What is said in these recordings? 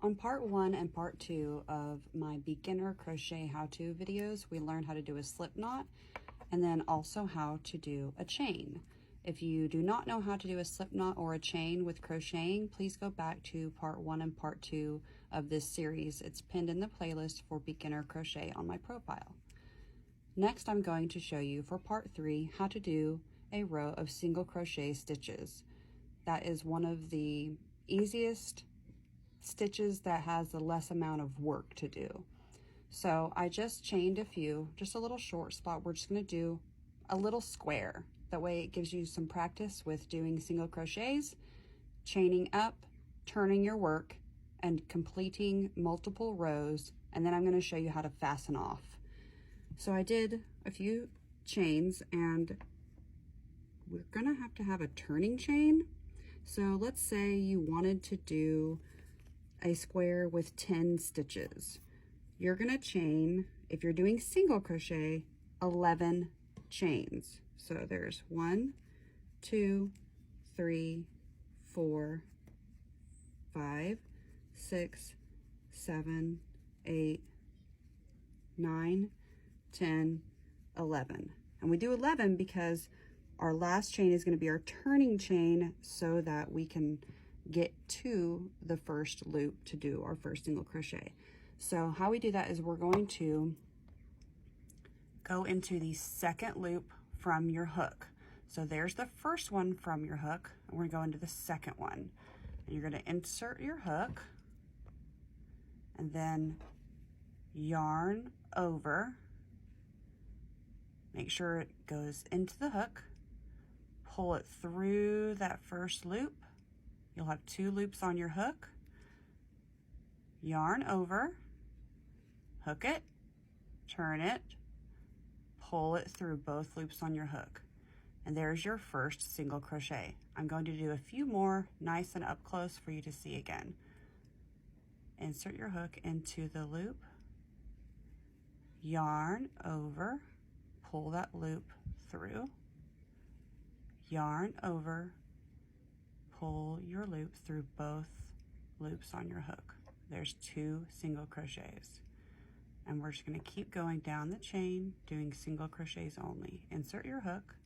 On part 1 and part 2 of my beginner crochet how-to videos, we learned how to do a slip knot and then also how to do a chain. If you do not know how to do a slip knot or a chain with crocheting, please go back to part 1 and part 2 of this series. It's pinned in the playlist for beginner crochet on my profile. Next, I'm going to show you for part 3 how to do a row of single crochet stitches. That is one of the easiest stitches that has the less amount of work to do. So I just chained a few, just a little short spot. We're just going to do a little square. That way it gives you some practice with doing single crochets, chaining up, turning your work, and completing multiple rows. And then I'm going to show you how to fasten off. So I did a few chains, and we're going to have a turning chain. So let's say you wanted to do a square with 10 stitches. You're going to chain, if you're doing single crochet, 11 chains. So there's 1, 2, 3, 4, 5, 6, 7, 8, 9, 10, 11. And we do 11 because our last chain is going to be our turning chain so that we can get to the first loop to do our first single crochet. So how we do that is we're going to go into the second loop from your hook. So there's the first one from your hook, and we're going to go into the second one. And you're going to insert your hook and then yarn over. Make sure it goes into the hook. Pull it through that first loop. You'll have 2 loops on your hook. Yarn over, hook it, turn it, pull it through both loops on your hook. And there's your first single crochet. I'm going to do a few more nice and up close for you to see again. Insert your hook into the loop, yarn over, pull that loop through, yarn over, pull your loop through both loops on your hook. There's 2 single crochets. And we're just going to keep going down the chain, doing single crochets only. Insert your hook,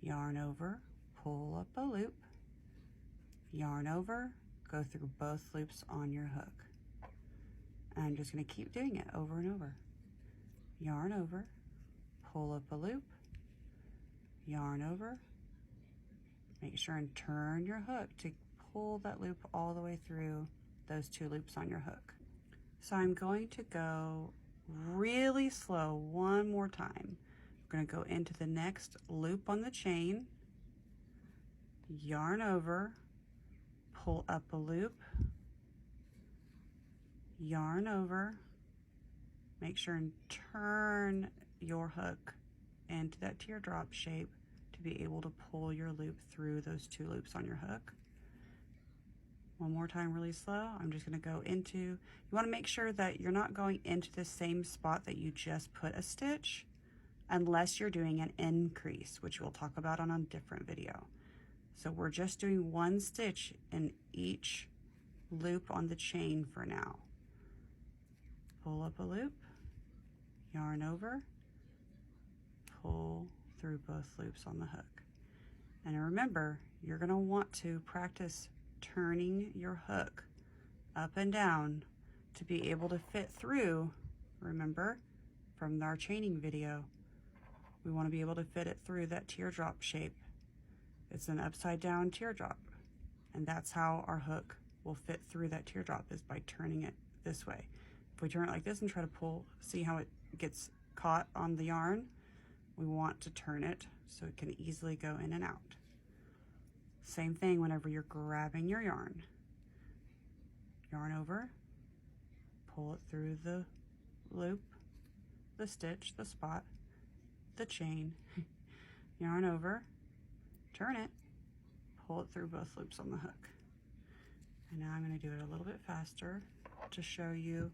yarn over, pull up a loop, yarn over, go through both loops on your hook. And I'm just going to keep doing it over and over. Yarn over, pull up a loop, yarn over, make sure and turn your hook to pull that loop all the way through those 2 loops on your hook. So I'm going to go really slow one more time. We're going to go into the next loop on the chain, yarn over, pull up a loop, yarn over, make sure and turn your hook into that teardrop shape to be able to pull your loop through those 2 loops on your hook. One more time really slow. I'm just going to go into, you want to make sure that you're not going into the same spot that you just put a stitch unless you're doing an increase, which we'll talk about on a different video. So we're just doing 1 stitch in each loop on the chain for now. Pull up a loop, yarn over, pull through both loops on the hook. And remember, you're going to want to practice turning your hook up and down to be able to fit through. Remember from our chaining video, we want to be able to fit it through that teardrop shape. It's an upside down teardrop, and that's how our hook will fit through that teardrop, is by turning it this way. If we turn it like this and try to pull, see how it gets caught on the yarn? We want to turn it so it can easily go in and out. Same thing whenever you're grabbing your yarn. Yarn over, pull it through the loop, the stitch, the spot, the chain, yarn over, turn it, pull it through both loops on the hook. And now I'm going to do it a little bit faster to show you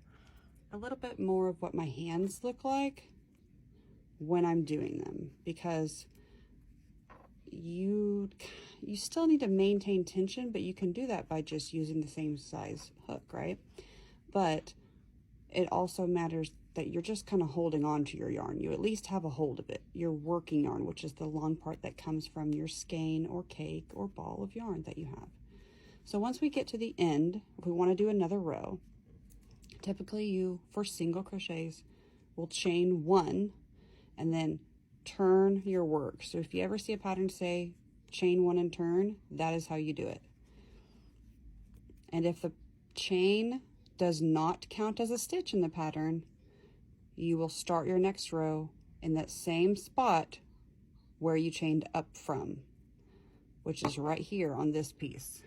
a little bit more of what my hands look like when I'm doing them, because you still need to maintain tension, but you can do that by just using the same size hook, right? But it also matters that you're just kind of holding on to your yarn. You at least have a hold of it. Your working yarn, which is the long part that comes from your skein or cake or ball of yarn that you have. So once we get to the end, if we want to do another row, typically you, for single crochets, will chain 1 and then turn your work. So if you ever see a pattern say chain 1 and turn, that is how you do it. And if the chain does not count as a stitch in the pattern, you will start your next row in that same spot where you chained up from, which is right here on this piece.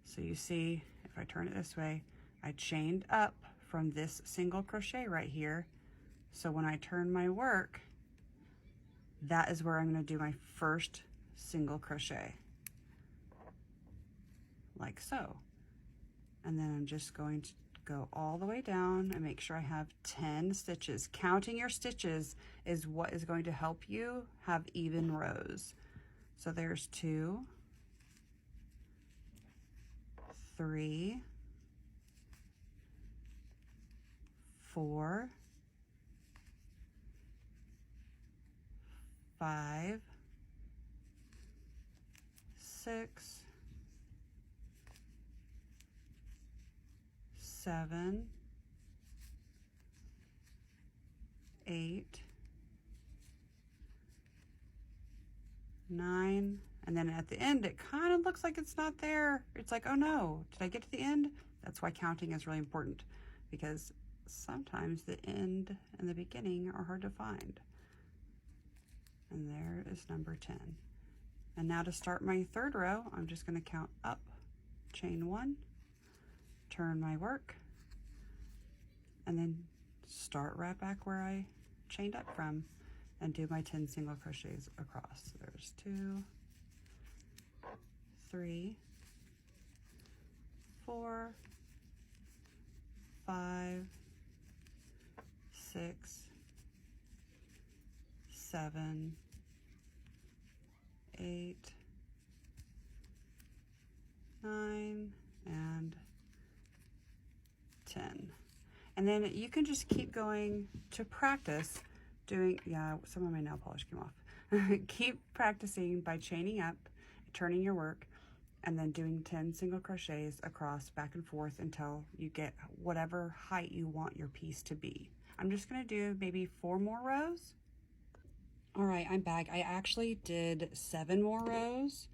So you see, if I turn it this way, I chained up from this single crochet right here. So when I turn my work, that is where I'm going to do my first single crochet, like so. And then I'm just going to go all the way down and make sure I have 10 stitches. Counting your stitches is what is going to help you have even rows. So there's 2, 3, 4, 5, 6, 7, 8, 9, and then at the end it kind of looks like it's not there. It's like, oh no, did I get to the end? That's why counting is really important, because sometimes the end and the beginning are hard to find. And there is number 10. And now to start my third row, I'm just going to count up, chain 1, turn my work, and then start right back where I chained up from and do my 10 single crochets across. There's 2, 3, 4, 5, 6, 7, 8, 9, and 10. And then you can just keep going to practice doing, yeah, some of my nail polish came off. Keep practicing by chaining up, turning your work, and then doing 10 single crochets across back and forth until you get whatever height you want your piece to be. I'm just gonna do maybe 4 more rows. All right, I'm back. I actually did 7 more rows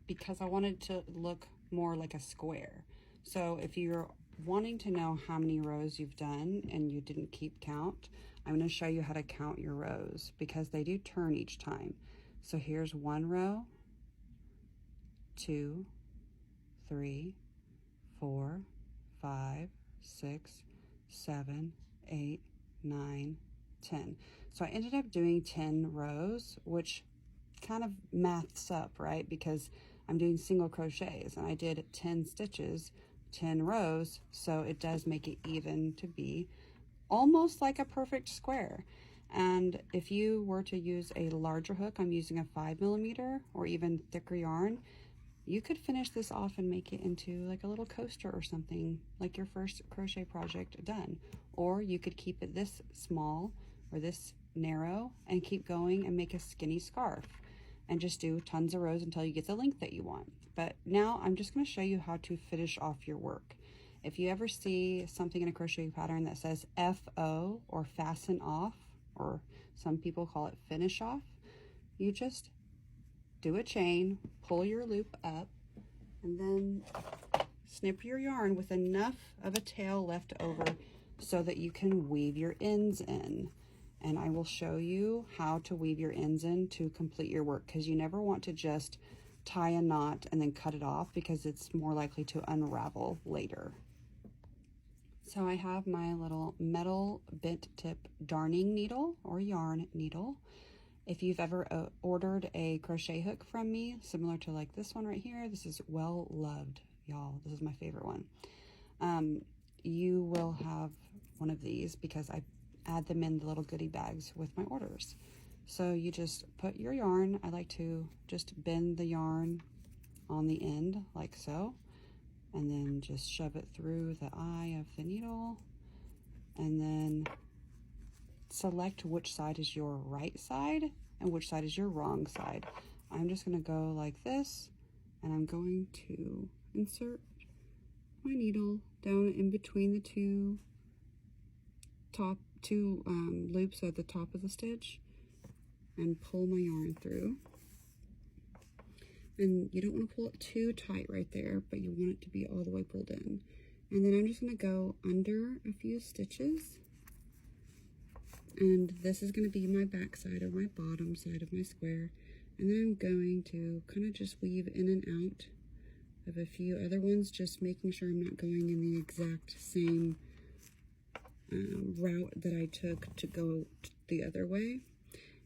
because I wanted to look more like a square. So if you're wanting to know how many rows you've done and you didn't keep count, I'm going to show you how to count your rows because they do turn each time. So here's 1 row, 2, 3, 4, 5, 6, 7, 8, 9, 10. So I ended up doing 10 rows, which kind of maths up, right? Because I'm doing single crochets and I did 10 stitches, 10 rows, so it does make it even to be almost like a perfect square. And if you were to use a larger hook, I'm using a 5mm or even thicker yarn, you could finish this off and make it into like a little coaster or something, like your first crochet project done. Or you could keep it this small or this narrow and keep going and make a skinny scarf and just do tons of rows until you get the length that you want. But now I'm just going to show you how to finish off your work. If you ever see something in a crochet pattern that says FO or fasten off, or some people call it finish off, you just do a chain, pull your loop up, and then snip your yarn with enough of a tail left over so that you can weave your ends in. And I will show you how to weave your ends in to complete your work, because you never want to just tie a knot and then cut it off because it's more likely to unravel later. So I have my little metal bent tip darning needle or yarn needle. If you've ever ordered a crochet hook from me, similar to like this one right here, this is well loved, y'all. This is my favorite one. You will have one of these because I add them in the little goodie bags with my orders. So you just put your yarn, I like to just bend the yarn on the end like so, and then just shove it through the eye of the needle, and then select which side is your right side and which side is your wrong side. I'm just going to go like this, and I'm going to insert my needle down in between the two loops at the top of the stitch and pull my yarn through. And you don't want to pull it too tight right there, but you want it to be all the way pulled in. And then I'm just going to go under a few stitches, and this is going to be my back side or my bottom side of my square. And then I'm going to kind of just weave in and out of a few other ones, just making sure I'm not going in the exact same route that I took to go the other way.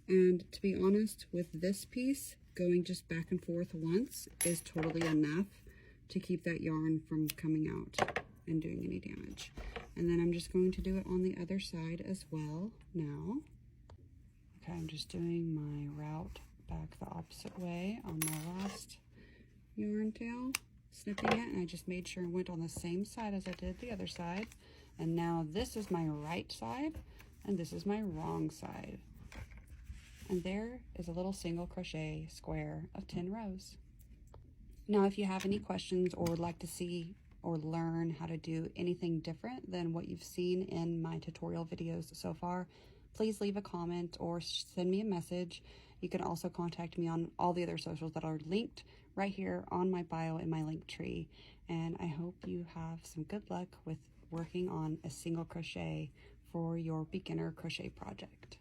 And to be honest, with this piece, going just back and forth once is totally enough to keep that yarn from coming out and doing any damage. And then I'm just going to do it on the other side as well now. Okay, I'm just doing my route back the opposite way on my last yarn tail, snipping it, and I just made sure I went on the same side as I did the other side. And now this is my right side and this is my wrong side. And there is a little single crochet square of 10 rows. Now, if you have any questions or would like to see or learn how to do anything different than what you've seen in my tutorial videos so far, please leave a comment or send me a message. You can also contact me on all the other socials that are linked right here on my bio in my link tree. And I hope you have some good luck with working on a single crochet for your beginner crochet project.